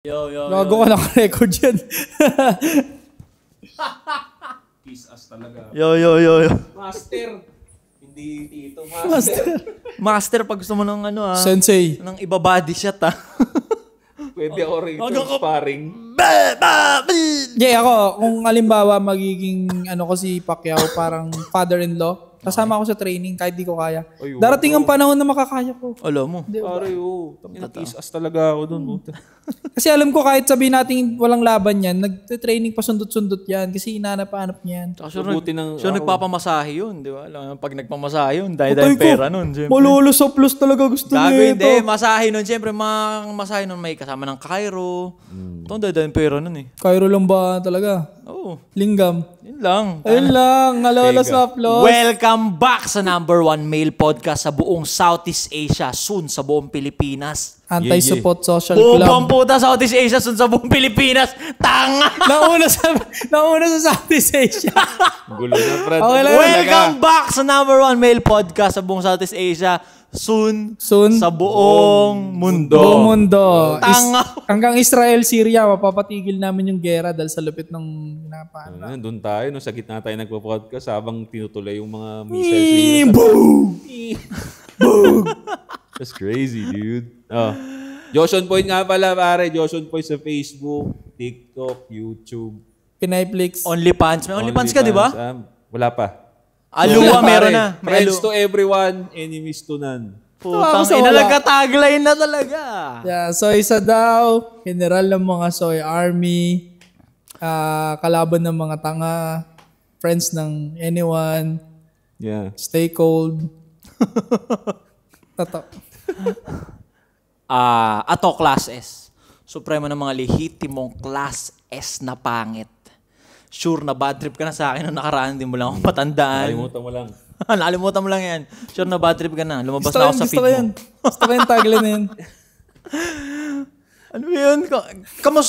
Gago ka naka-record yan. Kiss us talaga. Yo. Master. Hindi tito. Master pag gusto mo ng Sensei. ng iba-body shot Pwede ako rin sparring. Yeah, ako, kung alimbawa magiging ko si Pacquiao, parang father-in-law, kasama ako sa training kahit di ko kaya. Darating ang panahon na makakaya ko. Alam mo. Pare, kiss us talaga ako dun. Kasi alam ko kahit sabihin natin walang laban yan, nag-training pa sundot-sundot yan kasi hinanap-hanap niyan. Sure, nagpapamasahe yun, di ba? Pag nagpamasahe yun, dahil pera nun. Malulusoplos talaga gusto niya ito. Hindi, masahe nun. Siyempre, masahe nun may kasama ng Cairo. Ito, dahil pera nun eh. Cairo lang ba talaga? Oo. Lingam. Yun lang. Ayun lang. Alola Soplos. Welcome back sa #1 male podcast sa buong Southeast Asia, soon sa buong Pilipinas. Anti-support social club. Buong puta Southeast Asia, soon sa buong Pilipinas. Tanga! nauna sa Southeast Asia. Gulo na, Brad. Okay lang. Welcome back sa #1 male podcast sa buong Southeast Asia, soon sa buong mundo. Buong mundo. Tanga! Hanggang Israel, Syria, mapapatigil namin yung gera dahil sa lupit ng pinapaan. Doon tayo, sa gitna tayo nagpo-podcast habang tinutuloy yung mga missiles. Boom! Boom! That's crazy, dude. Joshon Point nga pala, pare. Joshon Point sa Facebook, TikTok, YouTube. Pinayflix. OnlyFans. May OnlyFans ka, di ba? Wala pa. Aluwa, meron na. Friends to everyone, enemies to none. Putang ina, nagka-tagline na talaga. Yeah, Soy daw, general ng mga Soy Army, kalaban ng mga tanga, friends ng anyone, stay cold. Tato. Ato Class S. Supremo ng mga lehitimong Class S na pangit. Sure na bad trip ka na sa akin nung nakaraan, hindi mo lang akong patandaan. Nakalimutan mo lang yan. Sure na bad trip ka na. Lumabas na ako sa feed mo. Gusto ko yung tagline na yun. Ano yun?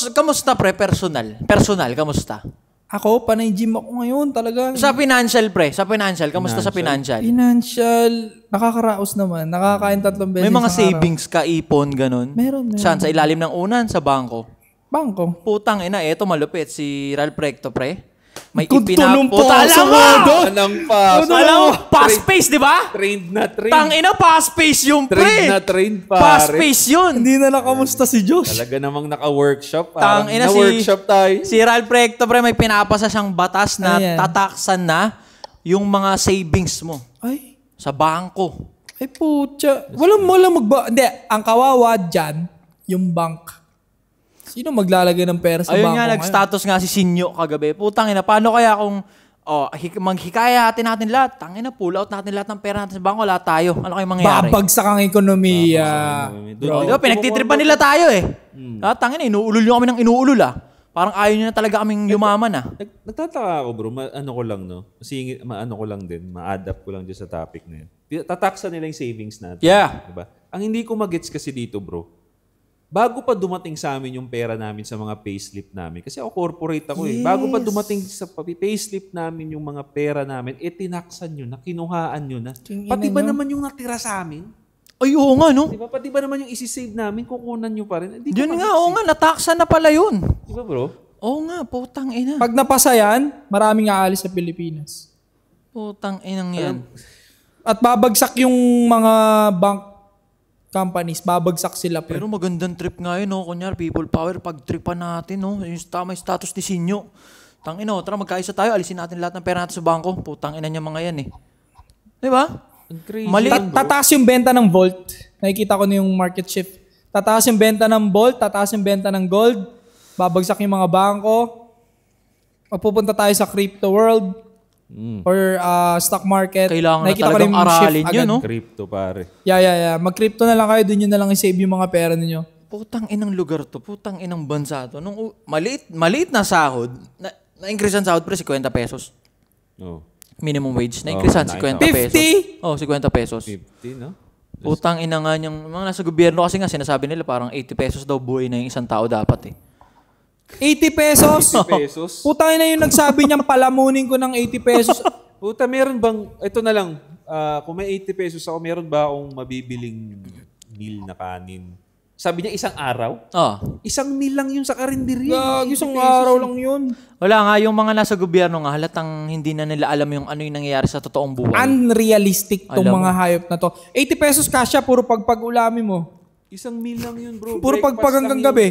Kamusta pre? Personal, kamusta? Ako, panay gym ako ngayon talaga. Sa financial pre, kamusta sa financial? Financial, nakakaraos naman. Nakakain 3 beses. May mga savings ka, ipon, ganun? Meron. Saan? Sa ilalim ng unan? Sa bangko? Bangko. Putang ina, eto malupit. Si Ralph Recto pre. May ipinap. Alam mo! Anong fast-pace, di ba? Trained na trained. Tang ina, fast-pace yung pre. Trained na trained, pare. Fast-pace yun. Hindi na nakamusta si Josh. Talaga namang naka-workshop. Tang ina, na-workshop tayo. Si Ralph Recto pre, may pinapasa siyang batas na tataksan na yung mga savings mo. Ay. Sa bangko. Ay putya. Walang Hindi, ang kawawa dyan, yung bank. Sino maglalagay ng pera sa Ayun bangko? Ayun nga, nag-status nga si Sinyo kagabi. Putang ina, paano kaya kung maghikayatin natin lahat? Tangina, pull out natin lahat ng pera natin sa bangko, lahat tayo. Ano kayong mangyayari? Babagsak ang ekonomiya. Bro. Diba, pinagtitripan nila tayo eh. Tangina, inuulol nyo kami ng inuulol Parang ayaw nyo na talaga kaming yumaman Nagtataka ako bro, ano ko lang no? Kasi ano ko lang din, ma-adapt ko lang dyan sa topic na yun. Tataksa nila yung savings natin. Yeah. Diba? Ang hindi ko magets kasi dito bro, bago pa dumating sa amin yung pera namin sa mga payslip namin, kasi ako corporate ako bago pa dumating sa payslip namin yung mga pera namin, tinaksan nyo na, kinuhaan nyo na. Pati ba naman yung natira sa amin? Ay, oo nga, no? Diba? Pati ba naman yung isi-save namin, kukunan nyo pa rin? Yun nga, oo nga, nataksan na pala yun. Diba bro? Oo nga, putang ina. Pag napasa yan, maraming aalis sa Pilipinas. Putang inang yan. At babagsak yung mga bank companies, babagsak sila. Pero magandang trip nga yun, no? Kunyari, people power, pag-tripan natin, no? Yung tama yung status ni Sinyo. Tang ina, tara magkaisa tayo, alisin natin lahat ng pera natin sa bangko. Putang ina niya mga yan, eh. Diba? Tataas yung benta ng Volt. Nakikita ko na yung market shift. Tataas yung benta ng Volt, tataas yung benta ng gold, babagsak yung mga bangko, magpupunta tayo sa crypto world, or stock market. Kailangan na talagang aralin yun, no? Crypto, pare. Yeah. Mag-crypto na lang kayo, dun yun na lang i-save yung mga pera ninyo. Putang inang lugar to, putang inang bansa to. Nung maliit na sahod, na-increase ang sahod pre, 50 pesos. Oh. Minimum wage. Na-increase ang 50 pesos. 50? Oh, 50 pesos. 50, no? Putang ina nga yung mga nasa gobyerno kasi nga sinasabi nila parang 80 pesos daw buhay na yung isang tao dapat eh. 80 pesos? 80 pesos? Putang ina yung nagsabi niyang palamunin ko ng 80 pesos. Puta, meron bang, ito na lang, kung may 80 pesos ako, meron ba akong mabibiling meal na kanin Sabi niya isang araw? Oh. 1,000,000 lang yun sa karinderya. Isang araw lang yun. Wala nga, yung mga nasa gobyerno nga, halatang hindi na nila alam yung ano yung nangyayari sa totoong buhay. Unrealistic tong mga hayop na to. 80 pesos kasya, puro pagpag-ulami mo. 1,000,000 lang yun, bro. Puro Breakfast pagpag hanggang lang yun. gabi.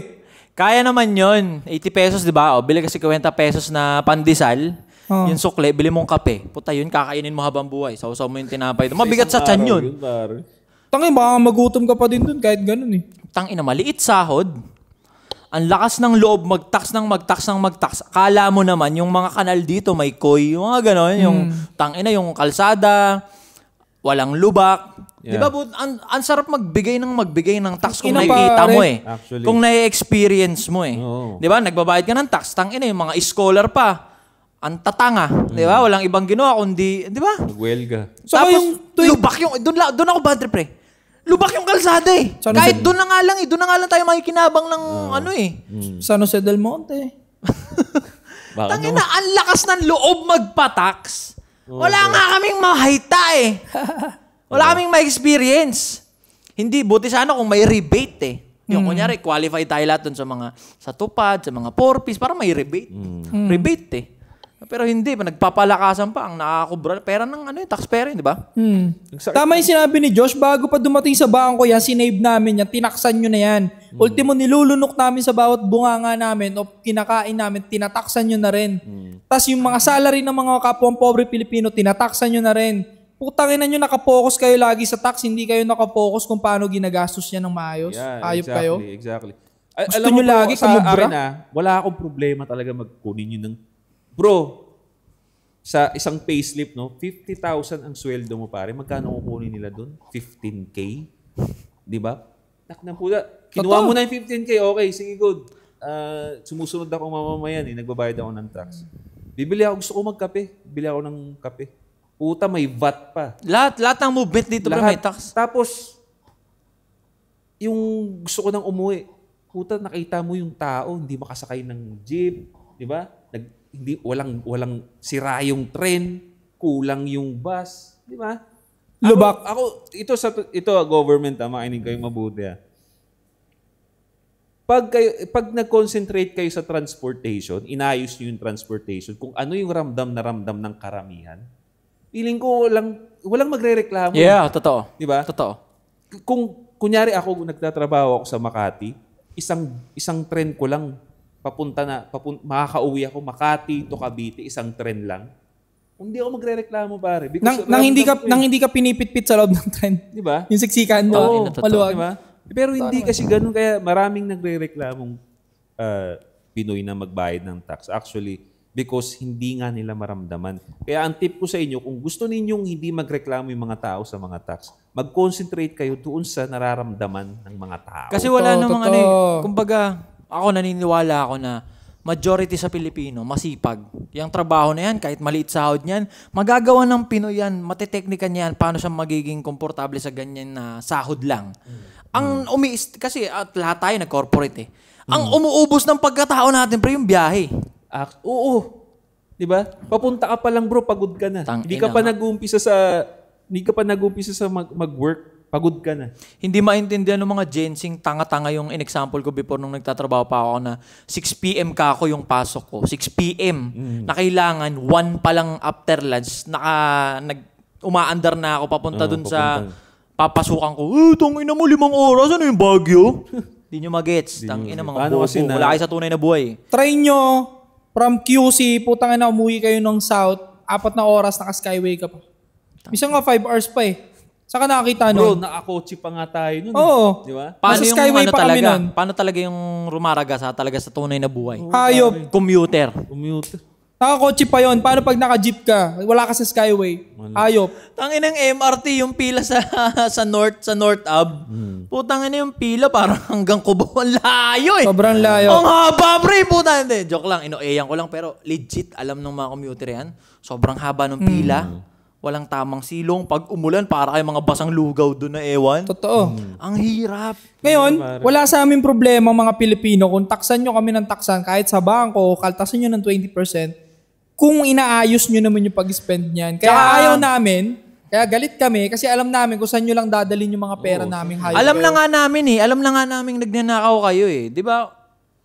Kaya naman yun. 80 pesos, di ba? O, bili kasi 50 pesos na pandesal. Yung sukle, bili mong kape. Puta yun, kakainin mo habang buhay. Sausaw mo yung tinapay. Mabigat sa tiyan yun. Tangin, baka magutom ka pa din dun kahit ganun eh. Tangina, maliit sahod. Ang lakas ng loob, magtax. Akala mo naman, yung mga kanal dito, may koy, yung mga gano'n, yung tangina, yung kalsada, walang lubak. Yeah. Di ba, ang sarap magbigay ng tax kung nakikita mo eh. Actually. Kung na-experience mo eh. Oo. Di ba, nagbabayad ka ng tax, tangina, yung mga scholar pa. Ang tatanga, di ba? Walang ibang ginawa kundi, di ba? Magwelga. So, Tapos, yung lubak yung, doon ako bad trip eh. Lubak yung kalsada eh. San Kahit Jose- doon na nga lang tayo makikinabang ng ano eh. San Jose del Monte. Tangina, ang lakas ng loob magpa-tax. Wala nga kaming mahita eh. Wala kaming ma-experience. Hindi, buti sana kung may rebate eh. Yung kunyari, qualified tayo lahat dun sa tupad, sa mga 4-piece, para may rebate. Rebate eh. Pero hindi, nagpapalakasan pa ang nakakubra. Pera ng taxpayer, di ba? Tama yung sinabi ni Josh, bago pa dumating sa bangko yan, sinave namin yan, tinaksan nyo na yan. Ultimo, nilulunok namin sa bawat bunganga namin o kinakain namin, tinataksan nyo na rin. Tapos yung mga salary ng mga kapwang pobre Pilipino, tinataksan nyo na rin. Putangin na nyo, nakapokus kayo lagi sa tax, hindi kayo nakapokus kung paano ginagastos niya ng maayos. Ayop kayo. Exactly. Gusto nyo lagi kumubra? Wala akong problema talaga magkunin yun ng... Bro, sa isang payslip, no, 50,000 ang sweldo mo, pare. Magkano kukunin nila doon? 15K? Di ba? Kinuha mo na yung 15K, okay, sige, good. Sumusunod ako mamamayan, nagbabayad ako ng tax. Bibili ako, gusto ko magkape. Bibili ako ng kape. Puta, may VAT pa. Lahat ng movement dito may tax. Tapos, yung gusto ko nang umuwi, puta, nakita mo yung tao, hindi makasakay ng jeep, di ba? Walang sira yung tren, kulang yung bus, di ba? Lubak. Ito government, makinig kayo mabuti. Pag nag-concentrate kayo sa transportation, inayos niyo yung transportation, kung ano yung ramdam ng karamihan, feeling ko walang magrereklamo. Yeah, totoo. Di ba? Totoo. Kung kunyari ako nagtatrabaho ako sa Makati, isang tren ko lang makakauwi ako Makati to Cavite, isang tren lang. Hindi ako magrereklamo, pare. Nang hindi ka pinipit-pit sa loob ng tren. Di ba? Yung siksikan mo, maluwag. Di ba? Pero hindi kasi ganun, kaya maraming nagrereklamong Pinoy na magbayad ng tax. Actually, because hindi nga nila maramdaman. Kaya ang tip ko sa inyo, kung gusto ninyong hindi magreklamo yung mga tao sa mga tax, mag-concentrate kayo doon sa nararamdaman ng mga tao. Kasi wala namang kumbaga, ako naniniwala ako na majority sa Pilipino, masipag. Yung trabaho na yan, kahit maliit sahod niyan, magagawa ng Pinoy yan, mateteknika niyan, paano siya magiging komportable sa ganyan na sahod lang. Kasi lahat tayo nag-corporate eh. Ang umuubos ng pagkatao natin, pre, yung biyahe. Oo. Di ba? Papunta ka pa lang, bro, pagod ka na. Hindi ka pa nag-uumpisa sa mag-work. Pagod ka na. Hindi maintindihan ng mga gensing tanga-tanga yung in-example ko before nung nagtatrabaho pa ako na 6 p.m. ka ako yung pasok ko. 6 p.m. Na kailangan 1 pa lang after lunch umaandar na ako papunta dun sa papasukan ko. Tangina mo 5 oras. Ano yung Baguio? Hindi nyo magets. Tangina mga bobo. Wala kayo sa tunay na buhay. Try nyo from QC, putang ina, umuwi kayo ng South, 4 na oras, naka-skyway ka pa. Minsan nga 5 hours pa eh. Saka nakakita nun. Bro, nakakotse pa nga tayo nun. Oo. Di ba? Paano yung Skyway pa kami nun. Paano talaga yung rumaraga talaga sa tunay na buhay? Hayop. Commuter. Nakakotse pa yon. Paano pag naka-jeep ka? Wala ka sa Skyway. Hayop. Tangin ng MRT yung pila sa North Ave. Putangin yung pila parang hanggang Cubao. Ang layo eh. Sobrang layo. Ang haba, pre. Puta. Hindi. Joke lang. Inoeyan ko lang. Pero legit, alam ng mga commuter yan. Sobrang haba ng pila. Walang tamang silong. Pag umulan, para kayo mga basang lugaw doon na ewan. Totoo. Ang hirap. Ngayon, wala sa aming problema mga Pilipino kung taksan nyo kami ng taksan kahit sa bangko, kaltasan nyo ng 20%, kung inaayos nyo naman yung pag-spend niyan. Kaya ayaw namin Kaya galit kami kasi alam namin kung saan nyo lang dadalhin yung mga pera namin. Alam na nga namin nagnanakaw kayo eh. Di ba?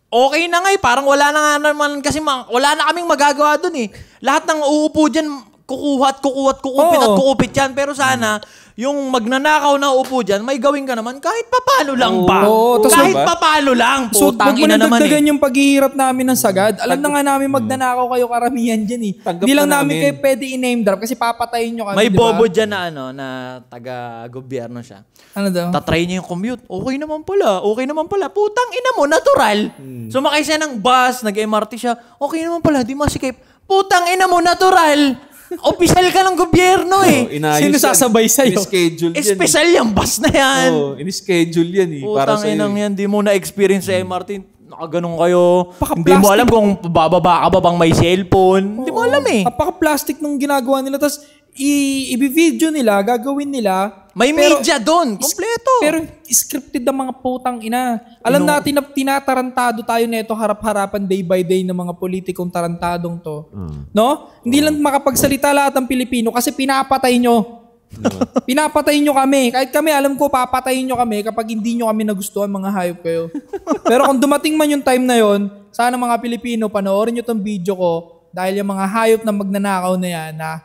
Okay na nga eh. Parang wala na nga naman kasi wala na kaming magagawa dun eh. Lahat ng uupo dyan, kukupit yan. Pero sana, yung magnanakaw na uupo dyan, may gawin ka naman kahit papalo lang ba? Kahit papalo lang. So, Putang ina naman eh. yung paghihirap namin ng sagad. Alam na nga namin magnanakaw kayo karamihan dyan eh. Hindi lang namin kayo pwede i-name drop kasi papatayin nyo kami, may diba? bobo dyan na na taga-gobyerno siya. Ano daw? Tatry niya yung commute. Okay naman pala. Putang ina mo, natural. Sumakay siya ng bus, nag-MRT siya. Okay naman pala, di masikip. Putang ina mo, natural. Opisyal ka ng gobyerno eh. Sino sasabay sa'yo? In-schedule yan. Espesyal yung bus na yan. In-schedule yan eh. Putang inang yan, di mo na-experience sa MRT. Nakaganon kayo. Hindi mo alam kung bababa ka ba bang may cellphone. Hindi mo alam eh. Napaka-plastic nung ginagawa nila. Tapos, i-video nila, gagawin nila. May media doon. Kompleto. Pero scripted ang mga putang ina. Alam natin na tinatarantado tayo nito harap-harapan day by day ng mga politikong tarantadong to. No? Hindi lang makapagsalita lahat ng Pilipino kasi pinapatay nyo. Pinapatay nyo kami. Kahit kami, alam ko, papatayin nyo kami kapag hindi nyo kami nagustuhan, mga hayop kayo. Pero kung dumating man yung time na yon, sana mga Pilipino, panoorin nyo tong video ko dahil yung mga hayop na magnanakaw na yan na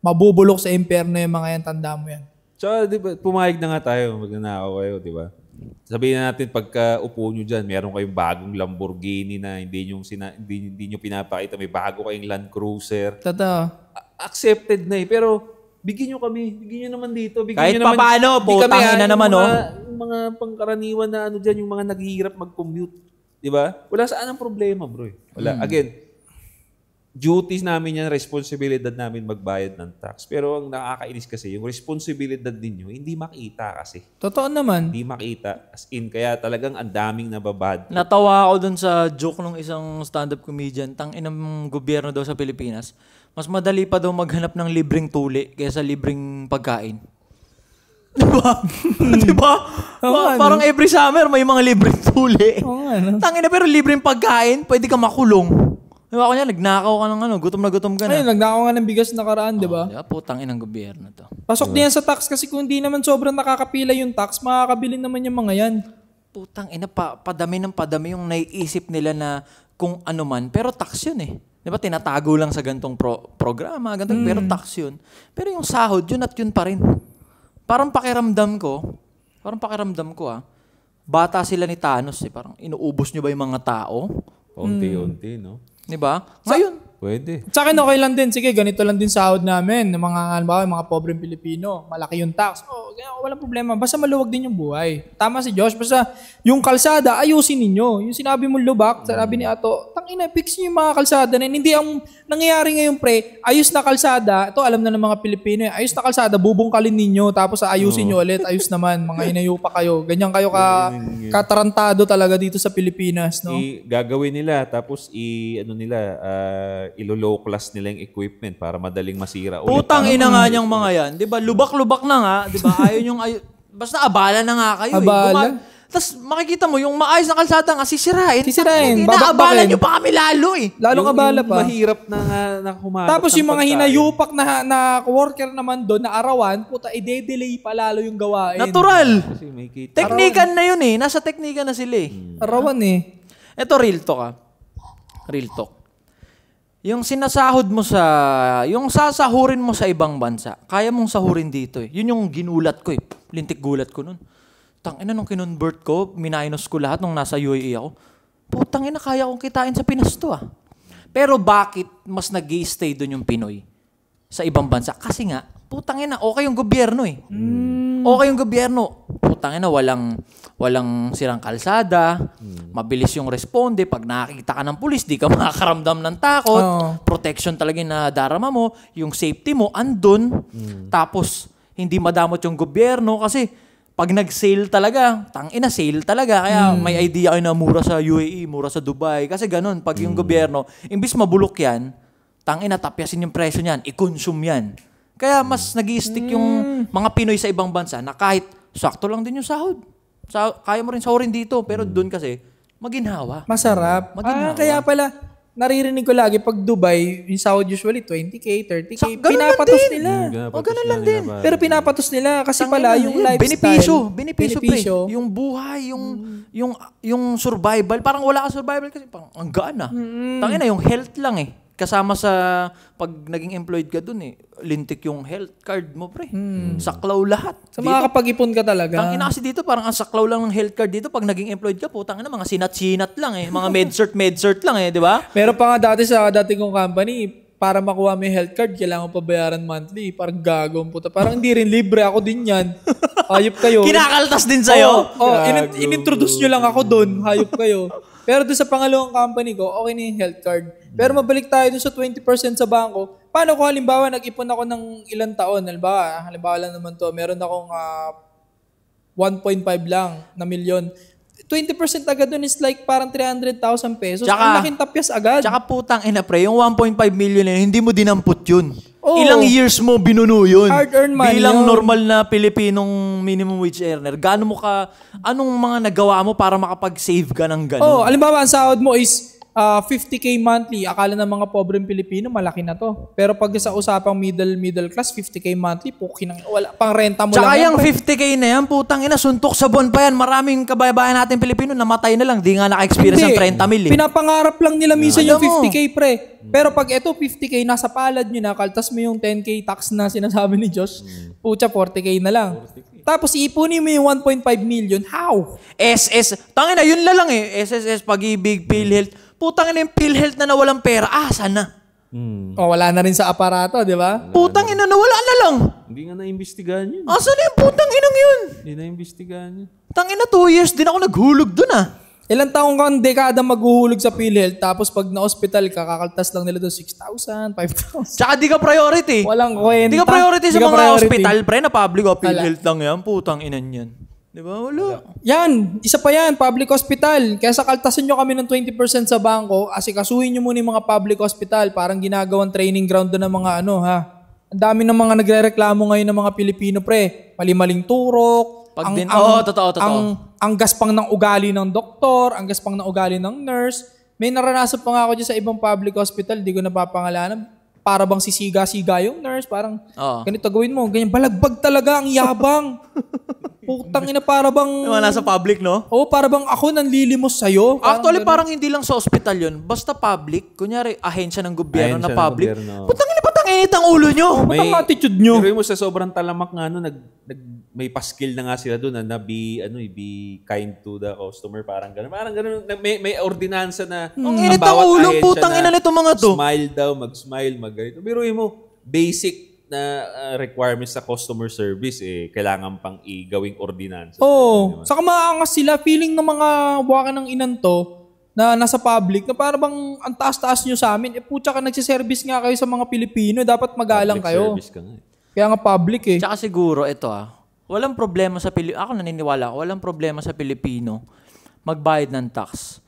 mabubulok sa impyerno yung mga yan, tanda mo yan. So, di ba, pumayag na nga tayo, magnanakaw kayo, di ba? Sabihin na natin, pagka upo nyo dyan, meron kayong bagong Lamborghini na hindi nyo pinapakita, may bago kayong Land Cruiser. Totoo. Accepted na eh, pero bigyan nyo kami, bigyan nyo naman dito. Kahit pa paano, putangin na naman, yung mga pangkaraniwan na dyan, yung mga naghihirap mag-commute. Di ba? Wala saan ang problema, bro. Wala. Again, duties namin yan, responsibilidad namin magbayad ng tax. Pero ang nakakainis kasi, yung responsibilidad ninyo, hindi makita kasi. Totoo naman. Hindi makita. As in, kaya talagang ang daming nababad. Natawa ako dun sa joke ng isang stand-up comedian. Tang-inang gobyerno daw sa Pilipinas. Mas madali pa daw maghanap ng libreng tuli kaysa libreng pagkain. Diba? Diba? Parang every summer may mga libreng tuli. Tangina, pero libreng pagkain, pwede ka makulong. Diba ako niya, nagnakaw ka ng gutom na gutom ka na. Ayun, nagnakaw nga ng bigas nakaraan, diba? Diba? Putang inang gobyerno to. Pasok niyan sa tax kasi kung hindi naman sobrang nakakapila yung tax, makakabili naman yung mga yan. Putang ina, padami ng padami yung naiisip nila na kung ano man. Pero tax yun eh. Diba, tinatago lang sa gantong programa, gantong, pero tax yun. Pero yung sahod, yun at yun pa rin. Parang pakiramdam ko bata sila ni Thanos eh. Parang inuubos nyo ba yung mga tao? Unti-unti, no? Diba? Ngayon, pwede. Sa akin okay lang din. Sige, ganito lang din sahod namin ng mga pobreng Pilipino. Malaki yung tax. Walang problema. Basta maluwag din yung buhay. Tama si Josh. Basta yung kalsada, ayusin ninyo. Yung sinabi mo lubak, sabi ni Ato, tangina, fix nyo yung mga kalsada na hindi ang nangyayari ngayon, pre. Ayos na kalsada. Ito, alam na ng mga Pilipino. Ayos na kalsada, bubungkalin ninyo. Tapos ayusin nyo ulit. Ayos naman. Mga inayupa kayo. Ganyan kayo katarantado talaga dito sa Pilipinas. No? Gagawin nila. Tapos ilo-low class nila yung equipment para madaling masira ulit. Putang ina nga niyang mga yan. Diba? Lubak-lubak na nga. Diba? Basta abala na nga kayo. Abala? Tapos makikita mo, yung maayos na kalsada nga, sisirain. Babakbakin. Abala nyo pa kami lalo eh. Lalong abala pa. Mahirap na humanap. Tapos yung mga hinayupak na worker naman doon, na arawan, puta, i-delay pa lalo yung gawain. Natural. Kasi may kita. Teknikan na yun eh. Nasa teknikan na sila eh. Arawan eh. Ito, real talk Real talk. Yung sinasahod mo yung sasahurin mo sa ibang bansa, kaya mong sahurin dito eh. Yun yung ginulat ko eh. Lintik gulat ko nun. Tangina nung kinonvert ko, minus ko lahat nung nasa UAE ako. Putang ina, kaya kong kitain sa Pinas to ah. Pero bakit mas nag-i-stay doon yung Pinoy sa ibang bansa? Kasi nga, putang ina, okay yung gobyerno eh. Okay yung gobyerno. Putang ina, walang sirang kalsada, mabilis yung responde. Pag nakakita ka ng pulis, di ka makakaramdam ng takot. Protection talaga yung nadarama mo. Yung safety mo, andun. Tapos, hindi madamot yung gobyerno kasi pag nag-sale talaga, tangina, sale talaga. Kaya may idea kayo na mura sa UAE, mura sa Dubai. Kasi ganun, pag yung gobyerno, imbis mabulok yan, tangina, tapyasin yung presyo niyan, i-consume yan. Kaya mas nag-i-stick yung mga Pinoy sa ibang bansa na kahit sakto lang din yung sahod. Kaya mo rin sahurin dito, pero doon kasi, maginhawa. Masarap. Maginhawa. Kaya pala, naririnig ko lagi pag Dubai, yung sahod usually 20K, 30K, ganun pinapatos lang din. nila. Ganun lang din. Pero pinapatos nila kasi pala yung lifestyle. Benepisyo pre. Yung buhay, yung survival, parang wala ka survival kasi parang ang gaan na. Tangina yung health lang eh. Kasama sa pag naging employed ka dun eh, lintik yung health card mo pre. Saklaw lahat. So makakapag-ipon ka talaga. Tangina kasi dito parang ang saklaw lang ng health card dito pag naging employed ka po, tangina mga sinat-sinat lang eh, mga med-cert lang eh, di ba? Meron pa nga dati sa dati kong company, para makuha mo yung health card, kailangan pa bayaran monthly. Parang gagawin puta. Parang hindi rin libre, ako din yan. Hayop kayo. Kinakaltas din sa'yo? In-introduce nyo lang ako doon. Hayop kayo. Pero doon sa pangalawang company ko, okay na yung health card. Pero mabalik tayo doon sa 20% sa bangko. Paano kung halimbawa nag-ipon ako ng ilang taon? Halimbawa lang naman to, meron akong 1.5 lang na milyon. 20% agad doon is like parang 300,000 pesos. Ang laking tapyas agad. Tsaka putang ina pre, yung 1.5 million na yun, hindi mo dinampot yun. Oh. Ilang years mo binuno yun. Hard-earned money bilang yun. normal na Pilipinong minimum wage earner. Anong mga nagawa mo para makapag-save ka ng ganun? Oh, alimbawa, ang sahod mo is 50K monthly. Akala ng mga pobreng Pilipino, malaki na to. Pero pag sa usapang middle class, 50K monthly, wala pang renta mo tsaka lang. Tsaka yung 50K na yan, putang ina, suntok sa buwan pa yan. Maraming kababayan natin Pilipino, namatay na lang. Di nga naka-experience ng 30 mil eh. Pinapangarap lang nila minsan yung 50K pre. Pero pag ito 50K, nasa palad nyo na, kaltas mo yung 10K tax na sinasabi ni Josh, pucha 40K na lang. 40K. Tapos ipunin mo yung 1.5 million, how? Tangina, yun lang eh. SSS, Pag-ibig, PhilHealth. Putang ina yung PhilHealth na nawalang pera. Sana. Wala na rin sa aparato, di ba? Putang ina, nawala na lang. Hindi nga na-imbestigahan yun. Asan na yung putang inang yun? Hindi na-imbestigahan yun. Tangina, 2 years din ako naghulog dun ah. Ilang taong kang dekada maghuhulog sa PhilHealth, tapos pag na-hospital ka, kakaltas lang nila doon 6,000, 5,000. Tsaka di ka priority. Walang kwenta. Di ka priority sa mga hospital, pre, na public o PhilHealth lang yan. Putang inan yan. Di ba? Wala. Yan, isa pa yan, public hospital. Kaya sa kaltasan nyo kami ng 20% sa bangko, asikasuhin nyo muna yung mga public hospital, parang ginagawang training ground doon ng mga Ang dami ng mga nagre-reklamo ngayon ng mga Pilipino, pre. Mali-maling turok. Totoo. Ang gaspang ng ugali ng doktor, ang gaspang ng ugali ng nurse. May naranasan pa nga ako dyan sa ibang public hospital, di ko napapangalanan. Para bang sisiga-siga yung nurse, parang ganito gawin mo, ganyan. Balagbag talaga, ang yabang. Putang ina, para bang... Nasa public, no? Oo, para bang ako nanlilimos sa'yo. Actually, parang hindi lang sa hospital yun. Basta public, kunyari, ahensya ng gobyerno na public. Putang ina, patanginit ang ulo nyo. Ba't ang attitude nyo? Pero mo sa sobrang talamak nga, may paskill na nga sila doon na be kind to the customer. Parang gano'n. May ordinansa na ang init ang ulo, putang ina nito mga to. Smile daw, mag-smile, mag-ganito. Pero mo, basic na requirements sa customer service, kailangan pang gawing ordinansa. Oo. Saka maangas sila. Feeling ng mga waka ng inanto na nasa public na parang bang ang taas-taas nyo sa amin. Putya ka, nagsiservice nga kayo sa mga Pilipino. Dapat magalang public kayo. Service ka nga. Kaya nga public eh. Tsaka siguro, ito walang problema sa Pilipino. Ako naniniwala, walang problema sa Pilipino magbayad ng tax.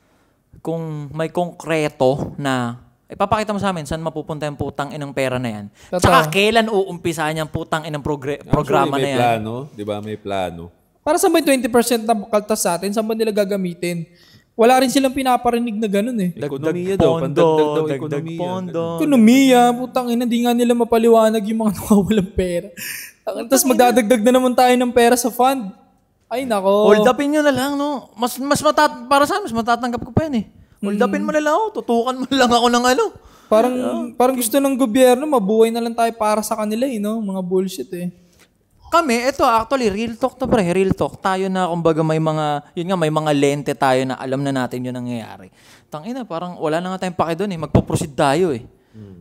Kung may konkreto na ipapakita mo sa amin saan mapupunta yung putang inang pera na yan. Tsaka kailan uumpisa niyang putang inang programa na yan. May plano, di ba? May plano. Para saan ba yung 20% na kaltas sa atin? Saan ba nila gagamitin? Wala rin silang pinaparinig na ganun eh. Ekonomiya daw. Pandagdag daw ekonomiya. Ekonomiya. Putang ina, hindi nga nila mapaliwanag yung mga nakawalang pera. Tapos magdadagdag na naman tayo ng pera sa fund. Ay nako. Hold upin nyo na lang, no? Para sa amin, mas matatanggap ko pa yan eh. Hold upin mo na lang ako. Tutukan mo lang ako ng Parang gusto ng gobyerno, mabuhay na lang tayo para sa kanila eh, no? Mga bullshit eh. Kami, actually, real talk to pre. Real talk. Tayo na, kumbaga may mga lente tayo na alam na natin yun nangyayari. Tangina, parang wala na nga tayong pake doon eh. Magpo-proceed tayo eh.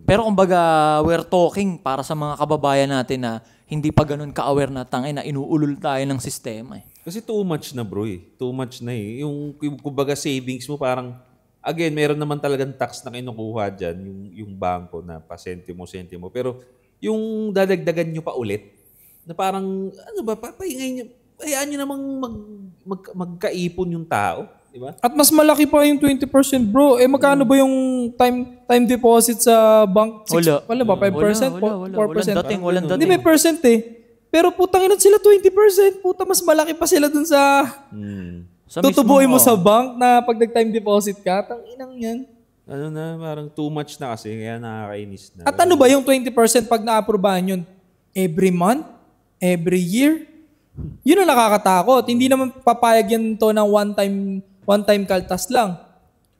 Pero kumbaga, we're talking para sa mga kababayan natin na hindi pa ganun ka-aware na tangina, inuulol tayo ng sistema eh. Kasi too much na bro eh. Too much na eh. Yung kumbaga savings mo parang, again, meron naman talagang tax na kinukuha dyan, yung bangko na pa sentimo. Pero yung dadagdagan nyo pa ulit, na parang, hayaan nyo namang magkaipon yung tao. Diba? At mas malaki pa yung 20% bro. Magkano ba yung time deposit sa bank? Wala ba? 5%? 4%? Walang dating. Hindi may percent eh. Pero putang ina sila 20%. Puta, mas malaki pa sila dun sa tutubuin mo sa bank na pag nag-time deposit ka. Tang inang yan. Parang too much na kasi, kaya nakakainis na. At ano ba yung 20% pag na-aprobahan yun? Every month? Every year? Yun ang nakakatakot. Hindi naman papayag yan to ng one-time kaltas lang.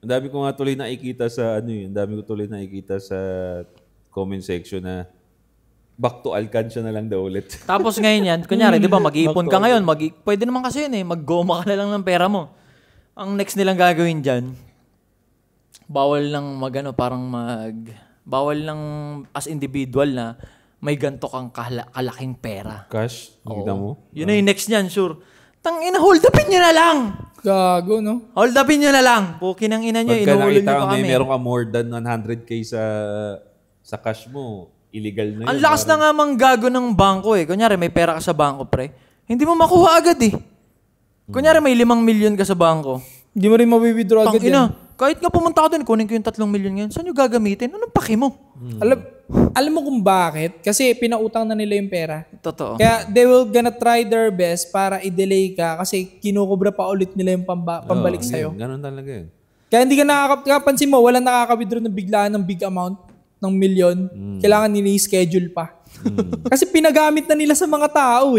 Ang dami ko nga tuloy nakikita sa comment section na back to Alcancia na lang daw ulit. Tapos ngayon yan, kunyari, di ba, mag-iipon ka ngayon, pwede naman kasi yun mag-goma ka na lang ng pera mo. Ang next nilang gagawin dyan, bawal lang bawal lang as individual na may ganto kang kalaking pera. Cash? Nakita mo? Yun na yung next niyan, sure. Tangina, hold upin nyo na lang! Gago, no? Hold upin nyo na lang! Pukin ang ina nyo, Pagka inuulo nyo nakita pa may kami. meron ka more than 100k sa cash mo, illegal na yun. Ang lakas na nga mang gago ng bangko Kunyari, may pera ka sa bangko, pre. Hindi mo makuha agad Kunyari, may 5 million ka sa bangko. Hindi mo rin mawithdraw agad yan. Kahit nga pumunta ako doon, kunin ko yung 3 million ngayon. Saan nyo gagamitin? Anong paki mo? Alam mo kung bakit? Kasi pinautang na nila yung pera. Totoo. Kaya they will gonna try their best para i-delay ka kasi kinukubra pa ulit nila yung pambalik sa'yo. Ganun talaga yun. Kaya hindi ka nakakapansin mo, walang nakaka-withdraw ng biglaan ng big amount ng milyon. Kailangan nini-schedule pa. Kasi pinagamit na nila sa mga tao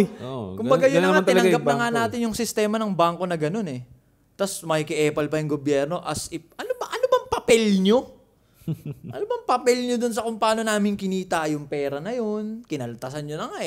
Kumbaga yun na nga, tinanggap na nga natin yung sistema ng bangko na ganun Tapos makiki-epal pa yung gobyerno as if, ano bang papel nyo? Ano bang papel nyo dun sa kung paano namin kinita yung pera na yun? Kinaltasan nyo na nga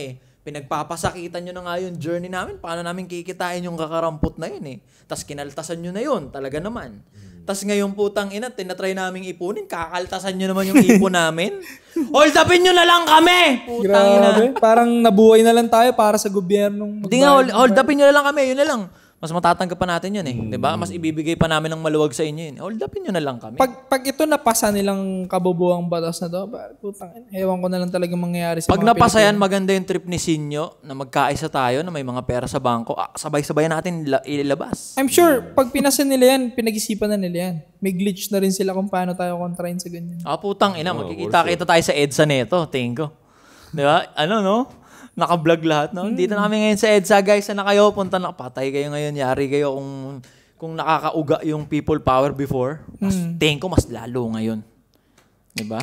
Pinagpapasakitan nyo na nga yung journey namin. Paano namin kikitain yung kakarampot na yun Tapos kinaltasan nyo na yun. Talaga naman. Tapos ngayon putang ina, tinatry naming ipunin. Kakaltasan nyo naman yung ipon namin. Hold upin nyo na lang kami! Putang ina. Grabe. Parang nabuhay na lang tayo para sa gobyernong. Hindi nga, hold upin nyo na lang kami. Yun na lang. Mas matatanggap pa natin yun Diba? Mas ibibigay pa namin ng maluwag sa inyo Hold upin nyo na lang kami. Pag ito napasa nilang kabubuang batas na to, putang ina, ewan ko na lang talagang mangyayari sa pag mga napasa yan, Pilipino. maganda yung trip ni Sinyo na magkaisa tayo na may mga pera sa bangko. Sabay-sabay natin ilabas. I'm sure, pag pinasa nila yan, pinag-isipan na nila yan. May glitch na rin sila kung paano tayo kontrahin sa ganyan. Putang ina, magkikita-kita tayo sa EDSA neto, tingin ko. Diba? Naka-vlog lahat, Dito na kami ngayon sa EDSA, guys. Sana kayo, punta na. Patay kayo ngayon. Yari kayo kung nakakauga yung people power before. Tingin ko mas lalo ngayon. Diba?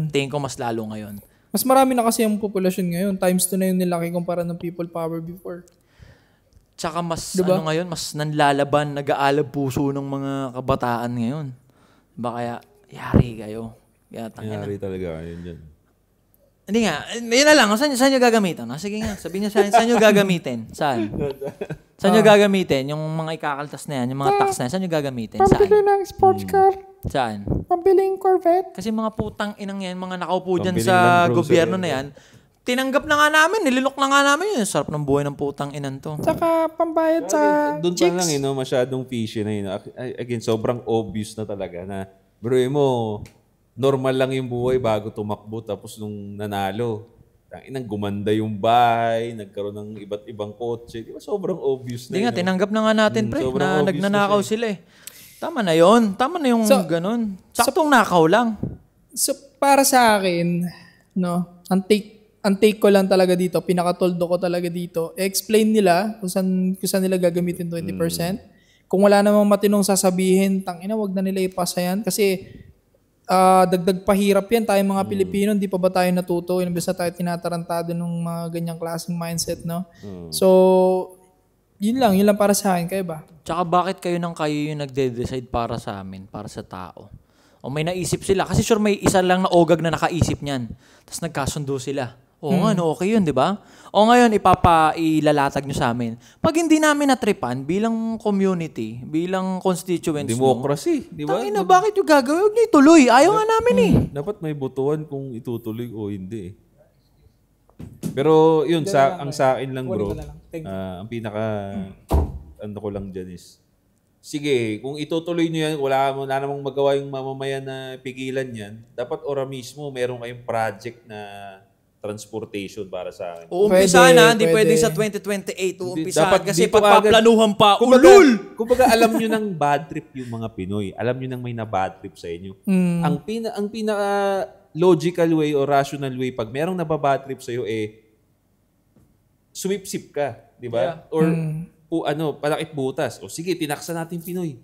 Tingin ko mas lalo ngayon. Mas marami na kasi yung populasyon ngayon. Times 2 na yung nilaki kumpara ng people power before. Tsaka mas, diba? ngayon, mas nanlalaban, nag-aalab puso ng mga kabataan ngayon. Diba kaya, yari kayo. Yari talaga kayo dyan. Hindi nga. Yun na lang. Saan nyo gagamitin? Sige nga. Sabihin nyo saan nyo gagamitin? Saan? Saan nyo gagamitin? Yung mga ikakaltas na yan, yung mga tax na yan, saan nyo gagamitin? Saan? Pambili ng sports car. Saan? Pambiling Corvette. Kasi mga putang inang yan, mga nakaupo dyan sa gobyerno na yan, tinanggap na nga namin, nililok na nga namin yun. Sarap ng buhay ng putang inan to. Tsaka pambayad sa doon pa lang masyadong fishy na yun. Again, sobrang obvious na talaga na bro mo, normal lang yung buhay bago tumakbo tapos nung nanalo, inang gumanda yung bahay, nagkaroon ng iba't ibang kotse. Di ba sobrang obvious na Hindi nga, tinanggap na nga natin, pre, na nagnanakaw sila Tama na yon. Tama na yung ganun. Saktong nakaw lang. So, para sa akin, ang take ko lang talaga dito, pinakatoldo ko talaga dito, explain nila kung saan nila gagamitin 20%. Kung wala namang matinong sasabihin, tangina, wag na nila ipasa yan. Kasi, dagdag pahirap yan. Tayo mga Pilipino, hindi pa ba tayo natuto? Imbes na tayo tinatarantado ng mga ganyang klaseng mindset, So, yun lang para sa akin. Kaya ba? Tsaka bakit kayo yung nagde-decide para sa amin, para sa tao? O may naisip sila. Kasi sure may isa lang na ogag na nakaisip niyan. Tapos nagkasundo sila. Oo nga, okay yun, di ba? O ngayon, ilalatag nyo sa amin. Pag hindi namin natripan bilang community, bilang constituents democracy, di ba? Tangina, bakit yung gagawin? Huwag nyo ituloy. Ayaw nga namin Dapat may botohan kung itutuloy o hindi Pero yun, ang sa akin lang bro, ang pinaka, ko lang dyan is, sige, kung itutuloy nyo yan, wala namang magawa yung mamamayan na pigilan yan, dapat ora mismo, meron kayong project na transportation para sa akin. Uumpisahan na, hindi pwede sa 2028. Uumpisahan kasi pagpaplanuhan pa. Ulul! Kumbaga alam nyo ng bad trip yung mga Pinoy. Alam nyo nang may na bad trip sa inyo. Ang pinaka logical way or rational way, pag merong nababad trip sa'yo, sumipsip ka. Di ba? Yeah. Or palakip butas. O sige, tinaksa natin Pinoy.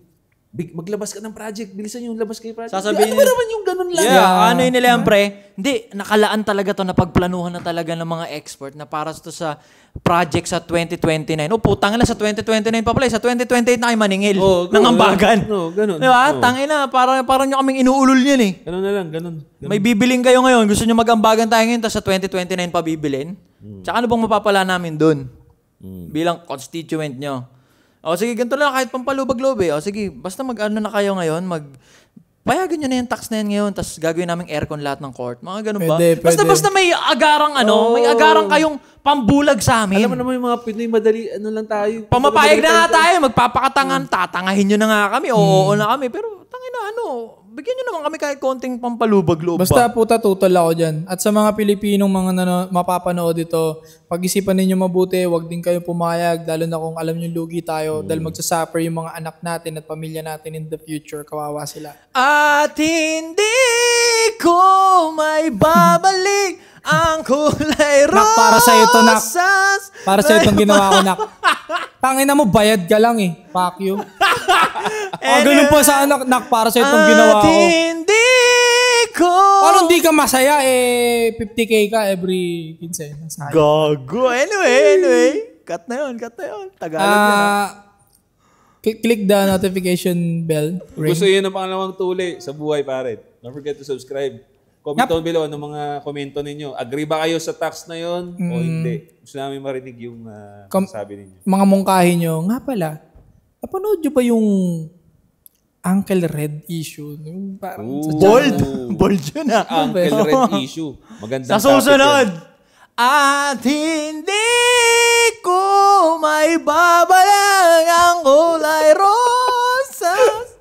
Maglabas ka ng project. Bilisan yung labas kayo project. Sasabihin Ano ba naman yung ganun lang? Ano yun nila yan, pre? Hindi, nakalaan talaga to, napagplanuhan na talaga ng mga expert na para to sa project sa 2029. Putang ina, sa 2029 pa pala. Sa 2028 na kayo maningil ng ambagan. Ganun. Diba? Tangina, parang nyo kaming inuulol yan eh. Ganun na lang, ganun. May bibiling kayo ngayon. Gusto nyo mag-ambagan tayo ngayon, tapos sa 2029 pa bibilin. Tsaka ano bang mapapala namin dun? Bilang constituent nyo. Sige, ganito lang, kahit pampalubag-loob eh. Sige, basta mag-ano na kayo ngayon, payagan nyo na yung tax na yan ngayon, tapos gagawin namin aircon lahat ng court. Mga ganun ba? Pwede. Basta may agarang may agarang kayong pambulag sa amin. Alam mo naman yung mga Pinoy, madali, lang tayo. Pamapayag na nga tayo, magpapakatangan, tatangahin nyo na nga kami, oo na kami. Pero tangina, bigyan nyo naman kami kahit konting pampalubag-loob Basta ba? puta, tutol ako dyan. At sa mga Pilipinong mga mapapanood ito, pag-isipan ninyo mabuti, wag din kayo pumayag, lalo na kung alam nyo lugi tayo, dahil magsasuffer yung mga anak natin at pamilya natin in the future, kawawa sila. At hindi ko may babalik ang kulay rosas. Nak, para sa'yo to, Nak. Para sa'yo itong ginawa ko, Nak. Tangina mo, bayad ka lang eh. Fuck you. Ganun po sa anak, Nak, para sa'yo itong ginawa ko. At hindi ko... Parang hindi ka masaya 50K ka every quinzena. Gago. Anyway. Cut na yun. Tagalog yun. Click the notification bell. Ring. Gusto yun ang pangalawang tuli sa buhay, pare. Don't forget to subscribe. Comment down below ano mga komento ninyo. Agree ba kayo sa tax na yon o hindi? Gusto namin marinig yung sabi ninyo. Mga mungkahi nyo. Nga pala, napanood nyo ba yung Uncle Red issue? Yung parang Bold yun ah. Uncle Red issue. Magandang sa susunod. At hindi ko may babalang ang kulay rosas.